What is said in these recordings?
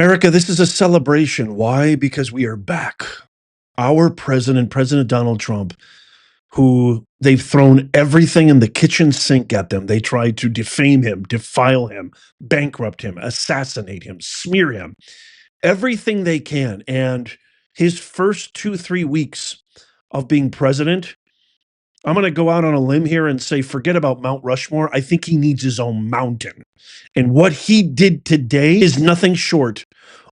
Erica, this is a celebration. Why? Because we are back. Our president, President Donald Trump, who they've thrown everything in the kitchen sink at them. They tried to defame him, defile him, bankrupt him, assassinate him, smear him, everything they can. And his first 2, 3 weeks of being president, I'm going to go out on a limb here and say, forget about Mount Rushmore. I think he needs his own mountain. And what he did today is nothing short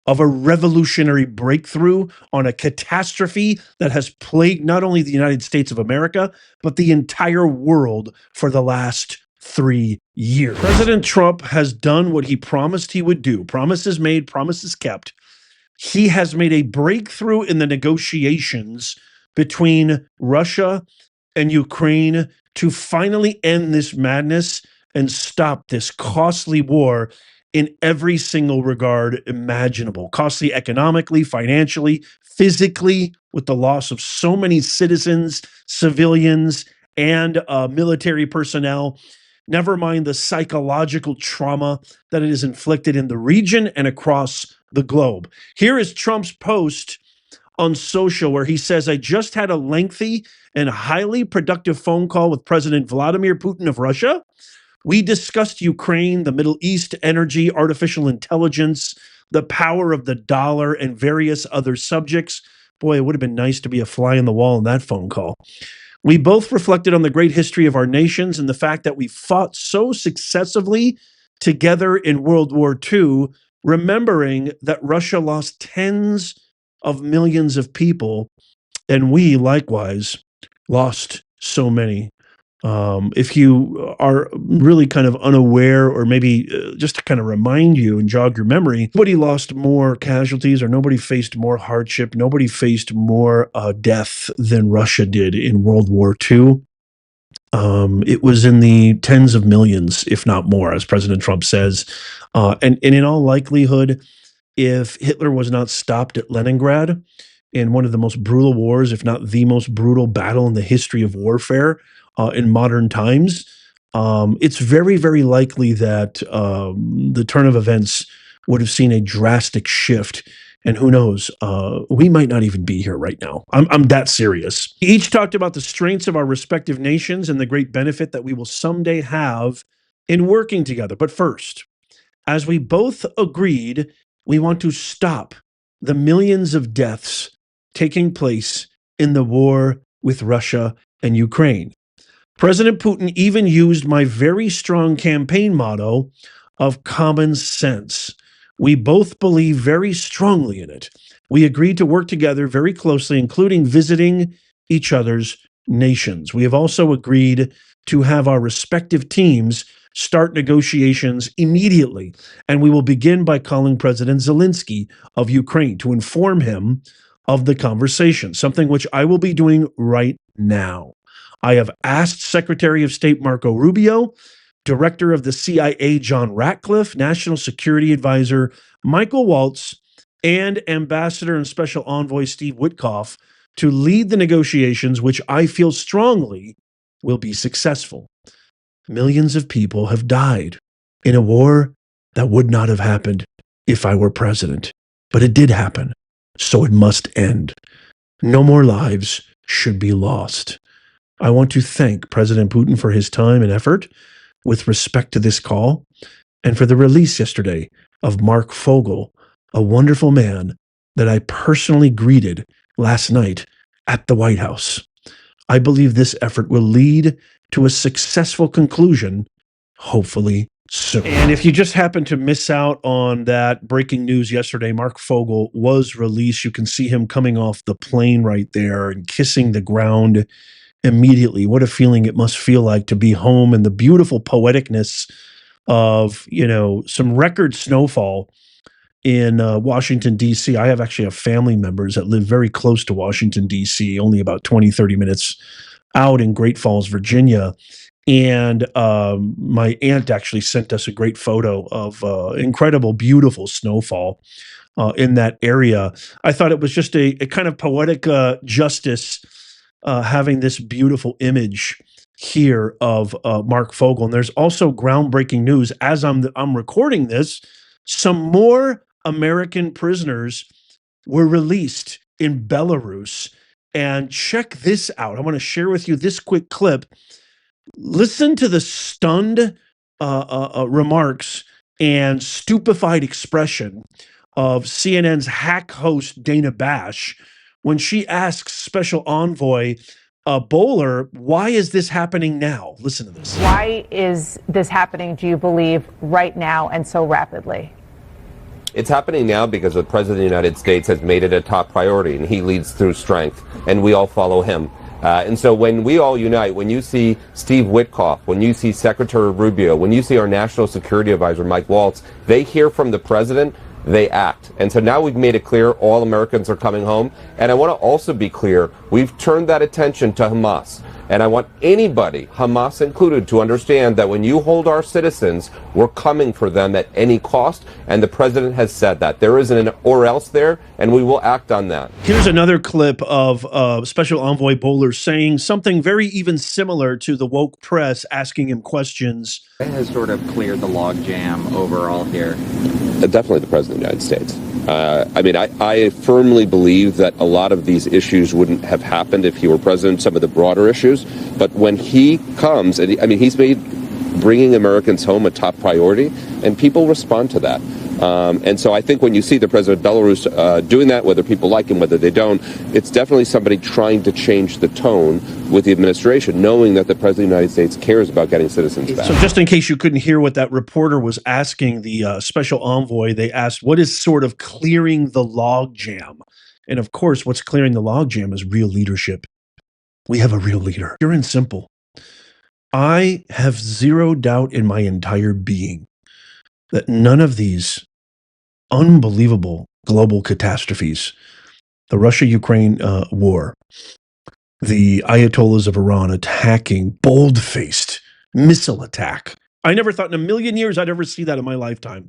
of a revolutionary breakthrough on a catastrophe that has plagued not only the United States of America, but the entire world for the last 3 years. President Trump has done what he promised he would do. Promises made, promises kept. He has made a breakthrough in the negotiations between Russia and Ukraine to finally end this madness and stop this costly war in every single regard imaginable. Costly economically, financially, physically, with the loss of so many citizens, civilians, and military personnel. Never mind the psychological trauma that it has inflicted in the region and across the globe. Here is Trump's post on social where he says, I just had a lengthy and highly productive phone call with President Vladimir Putin of Russia. We discussed Ukraine, the Middle East, energy, artificial intelligence, the power of the dollar, and various other subjects. Boy, it would have been nice to be a fly on the wall in that phone call. We both reflected on the great history of our nations and the fact that we fought so successively together in World War II, remembering that Russia lost tens of millions of people, and we likewise lost so many. If you are really kind of unaware, or maybe just to kind of remind you and jog your memory, nobody lost more casualties or nobody faced more hardship, nobody faced more death than Russia did in World War II. It was in the tens of millions, if not more, as President Trump says. And in all likelihood, if Hitler was not stopped at Leningrad in one of the most brutal wars, if not the most brutal battle in the history of warfare in modern times, it's very, very likely that the turn of events would have seen a drastic shift. And who knows, we might not even be here right now. I'm that serious. Each talked about the strengths of our respective nations and the great benefit that we will someday have in working together. But first, as we both agreed, we want to stop the millions of deaths taking place in the war with Russia and Ukraine. President Putin even used my very strong campaign motto of common sense. We both believe very strongly in it. We agreed to work together very closely, including visiting each other's nations. We have also agreed to have our respective teams start negotiations immediately, and we will begin by calling President Zelenskyy of Ukraine to inform him of the conversation, something which I will be doing right now. I have asked Secretary of State Marco Rubio, Director of the CIA John Ratcliffe, National Security Advisor Michael Waltz, and Ambassador and Special Envoy Steve Witkoff to lead the negotiations, which I feel strongly will be successful. Millions of people have died in a war that would not have happened if I were president. But it did happen, so it must end. No more lives should be lost. I want to thank President Putin for his time and effort with respect to this call, and for the release yesterday of Mark Fogel, a wonderful man that I personally greeted last night at the White House. I believe this effort will lead to a successful conclusion, hopefully soon. And if you just happened to miss out on that breaking news yesterday, Mark Fogel was released. You can see him coming off the plane right there and kissing the ground immediately. What a feeling it must feel like to be home, and the beautiful poeticness of, some record snowfall in Washington, D.C. I have actually family members that live very close to Washington, D.C., only about 20, 30 minutes out in Great Falls, Virginia. And my aunt actually sent us a great photo of incredible, beautiful snowfall in that area. I thought it was just a kind of poetic justice having this beautiful image here of Mark Fogel. And there's also groundbreaking news as I'm recording this, some more American prisoners were released in Belarus. And check this out. I want to share with you this quick clip. Listen to the stunned remarks and stupefied expression of CNN's hack host Dana Bash when she asks Special Envoy Bowler, why is this happening now? Listen to this. Why is this happening, do you believe, right now and so rapidly? It's happening now because the President of the United States has made it a top priority, and he leads through strength, and we all follow him. And so when we all unite, when you see Steve Witkoff, when you see Secretary Rubio, when you see our National Security Advisor, Mike Waltz, they hear from the President, they act. And so now we've made it clear all Americans are coming home. And I want to also be clear, we've turned that attention to Hamas. And I want anybody, Hamas included, to understand that when you hold our citizens, we're coming for them at any cost. And the President has said that. There isn't an or else there, and we will act on that. Here's another clip of Special Envoy Bowler saying something very even similar to the woke press asking him questions. It has sort of cleared the logjam overall here. Definitely the President of the United States. I firmly believe that a lot of these issues wouldn't have happened if he were president, some of the broader issues. But when he comes, and he's made bringing Americans home a top priority, and people respond to that. And so I think when you see the president of Belarus doing that, whether people like him, whether they don't, it's definitely somebody trying to change the tone with the administration, knowing that the president of the United States cares about getting citizens back. So just in case you couldn't hear what that reporter was asking the special envoy, they asked, what is sort of clearing the logjam? And of course, what's clearing the logjam is real leadership. We have a real leader. Pure and simple. I have zero doubt in my entire being that none of these unbelievable global catastrophes, the Russia-Ukraine war, the Ayatollahs of Iran attacking, bold-faced missile attack. I never thought in a million years I'd ever see that in my lifetime.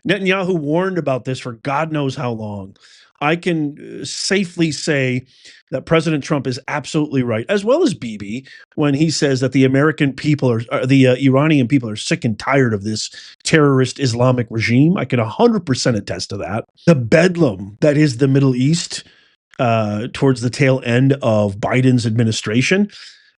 Netanyahu warned about this for God knows how long. I can safely say that President Trump is absolutely right, as well as Bibi, when he says that the American people the Iranian people are sick and tired of this terrorist Islamic regime. I can 100% attest to that. The bedlam that is the Middle East towards the tail end of Biden's administration,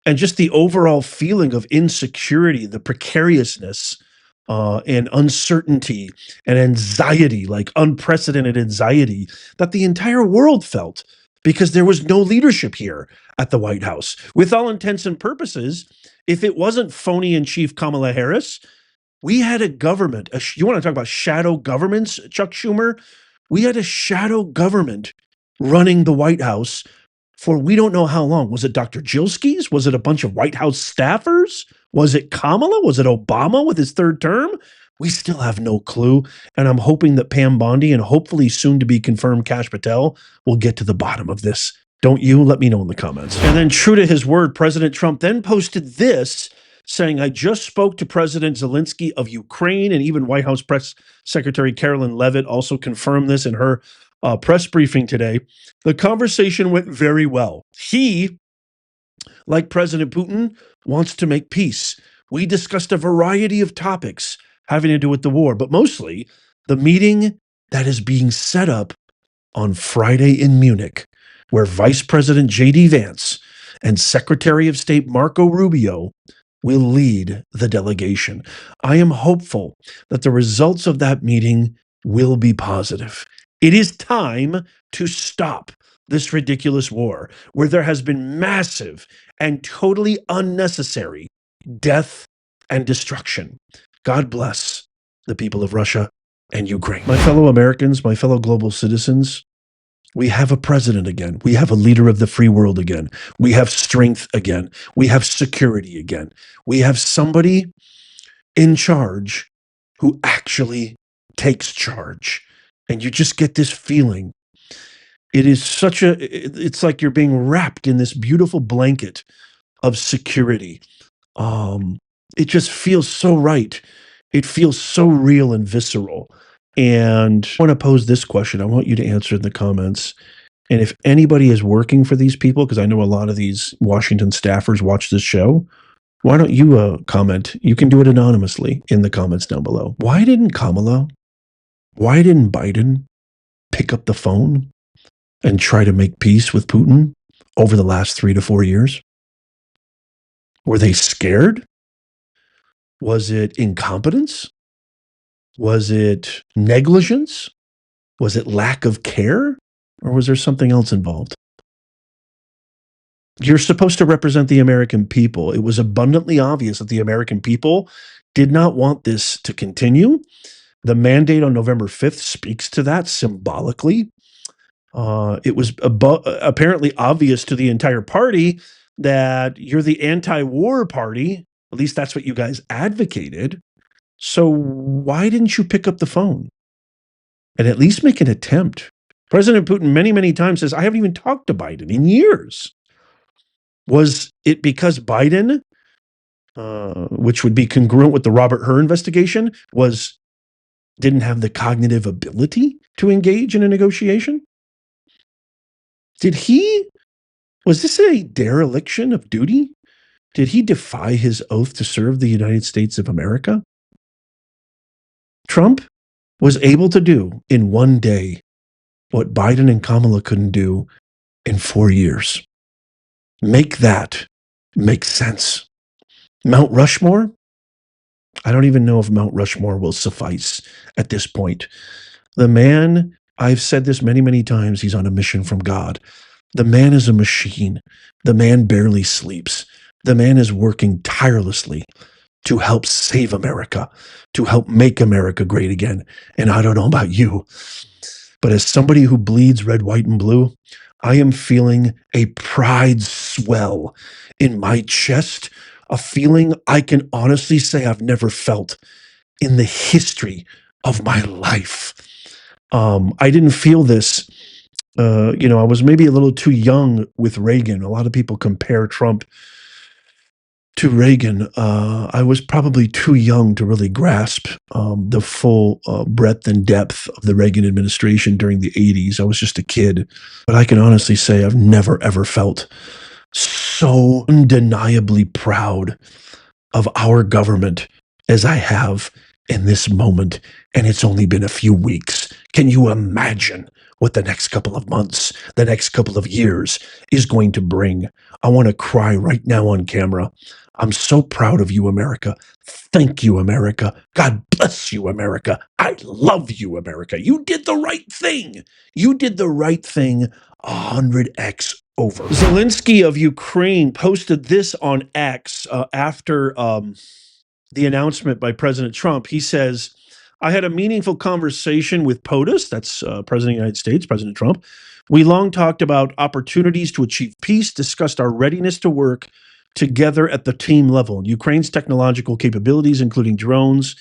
and just the overall feeling of insecurity, the precariousness, and uncertainty and anxiety, like unprecedented anxiety that the entire world felt because there was no leadership here at the White House. With all intents and purposes, if it wasn't phony in chief Kamala Harris, we had a government. You want to talk about shadow governments, Chuck Schumer? We had a shadow government running the White House for we don't know how long. Was it Dr. Jilski's? Was it a bunch of White House staffers? Was it Kamala? Was it Obama with his third term? We still have no clue. And I'm hoping that Pam Bondi and hopefully soon to be confirmed Kash Patel will get to the bottom of this. Don't you? Let me know in the comments. And then true to his word, President Trump then posted this saying, I just spoke to President Zelenskyy of Ukraine, and even White House Press Secretary Carolyn Leavitt also confirmed this in her press briefing today. The conversation went very well. He, like President Putin, wants to make peace. We discussed a variety of topics having to do with the war, but mostly the meeting that is being set up on Friday in Munich, where Vice President J.D. Vance and Secretary of State Marco Rubio will lead the delegation. I am hopeful that the results of that meeting will be positive. It is time to stop this ridiculous war where there has been massive and totally unnecessary death and destruction. God bless the people of Russia and Ukraine. My fellow Americans, my fellow global citizens, we have a president again. We have a leader of the free world again. We have strength again. We have security again. We have somebody in charge who actually takes charge. And you just get this feeling. It is it's like you're being wrapped in this beautiful blanket of security. It just feels so right. It feels so real and visceral. And I want to pose this question. I want you to answer in the comments. And if anybody is working for these people, because I know a lot of these Washington staffers watch this show, why don't you comment? You can do it anonymously in the comments down below. Why didn't Kamala Why didn't Biden pick up the phone and try to make peace with Putin over the last 3 to 4 years? Were they scared? Was it incompetence? Was it negligence? Was it lack of care? Or was there something else involved? You're supposed to represent the American people. It was abundantly obvious that the American people did not want this to continue. The mandate on November 5th speaks to that symbolically. It was apparently obvious to the entire party that you're the anti-war party. At least that's what you guys advocated. So why didn't you pick up the phone and at least make an attempt? President Putin many, many times says, I haven't even talked to Biden in years. Was it because Biden, which would be congruent with the Robert Hur investigation, didn't have the cognitive ability to engage in a negotiation? Was this a dereliction of duty? Did he defy his oath to serve the United States of America? Trump was able to do in one day what Biden and Kamala couldn't do in 4 years. Make that make sense. Mount Rushmore? I don't even know if Mount Rushmore will suffice at this point. The man, I've said this many, many times, he's on a mission from God. The man is a machine. The man barely sleeps. The man is working tirelessly to help save America, to help make America great again. And I don't know about you, but as somebody who bleeds red, white, and blue, I am feeling a pride swell in my chest, a feeling I can honestly say I've never felt in the history of my life. I didn't feel this. I was maybe a little too young with Reagan. A lot of people compare Trump to Reagan. I was probably too young to really grasp the full breadth and depth of the Reagan administration during the 80s. I was just a kid. But I can honestly say I've never, ever felt so undeniably proud of our government as I have in this moment. And it's only been a few weeks. Can you imagine what the next couple of months, the next couple of years is going to bring? I want to cry right now on camera. I'm so proud of you, America. Thank you, America. God bless you, America. I love you, America. You did the right thing. You did the right thing 100x over. Zelenskyy of Ukraine posted this on X after the announcement by President Trump. He says, I had a meaningful conversation with POTUS, that's President of the United States, President Trump. We long talked about opportunities to achieve peace, discussed our readiness to work together at the team level, Ukraine's technological capabilities, including drones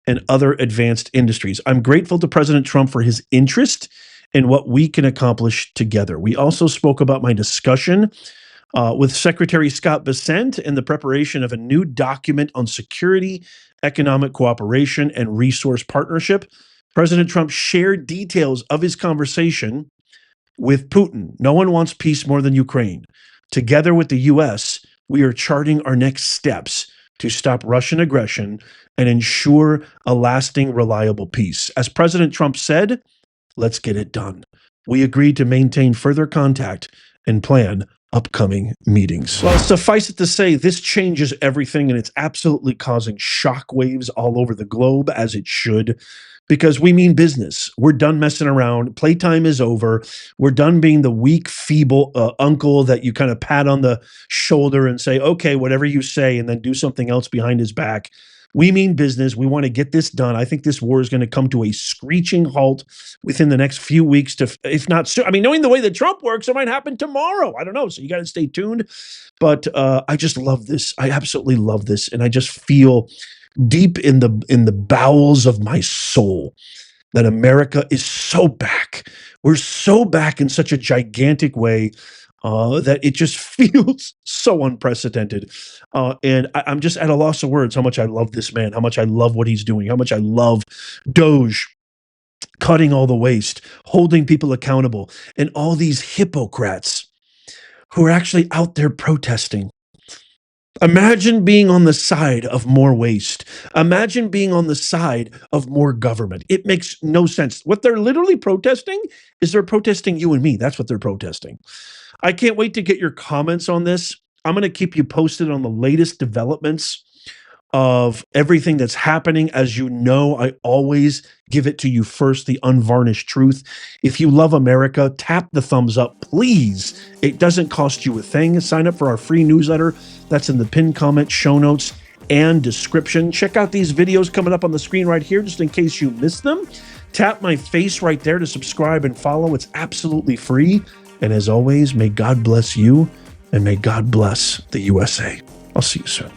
and other advanced industries. I'm grateful to President Trump for his interest in what we can accomplish together. We also spoke about my discussion with Secretary Scott Bessent and the preparation of a new document on security, economic cooperation, and resource partnership. President Trump shared details of his conversation with Putin. No one wants peace more than Ukraine. Together with the U.S., we are charting our next steps to stop Russian aggression and ensure a lasting, reliable peace. As President Trump said, let's get it done. We agreed to maintain further contact and plan upcoming meetings. Well, suffice it to say, this changes everything, and it's absolutely causing shockwaves all over the globe, as it should, because we mean business. We're done messing around. Playtime is over. We're done being the weak, feeble uncle that you kind of pat on the shoulder and say, okay, whatever you say, and then do something else behind his back. We mean business. We want to get this done. I think this war is going to come to a screeching halt within the next few weeks, if not soon. I mean, knowing the way that Trump works, it might happen tomorrow. I don't know. So you got to stay tuned. But I just love this. I absolutely love this. And I just feel deep in the bowels of my soul that America is so back. We're so back in such a gigantic way that it just feels so unprecedented. And I'm just at a loss of words how much I love this man, how much I love what he's doing, how much I love Doge cutting all the waste, holding people accountable, and all these hypocrites who are actually out there protesting. Imagine being on the side of more waste. Imagine being on the side of more government. It makes no sense. What they're literally protesting is they're protesting you and me. That's what they're protesting. I can't wait to get your comments on this. I'm going to keep you posted on the latest developments of everything that's happening. As you know, I always give it to you first, the unvarnished truth. If you love America, tap the thumbs up, please. It doesn't cost you a thing. Sign up for our free newsletter. That's in the pinned comment, show notes, and description. Check out these videos coming up on the screen right here, just in case you missed them. Tap my face right there to subscribe and follow. It's absolutely free. And as always, may God bless you, and may God bless the USA. I'll see you soon.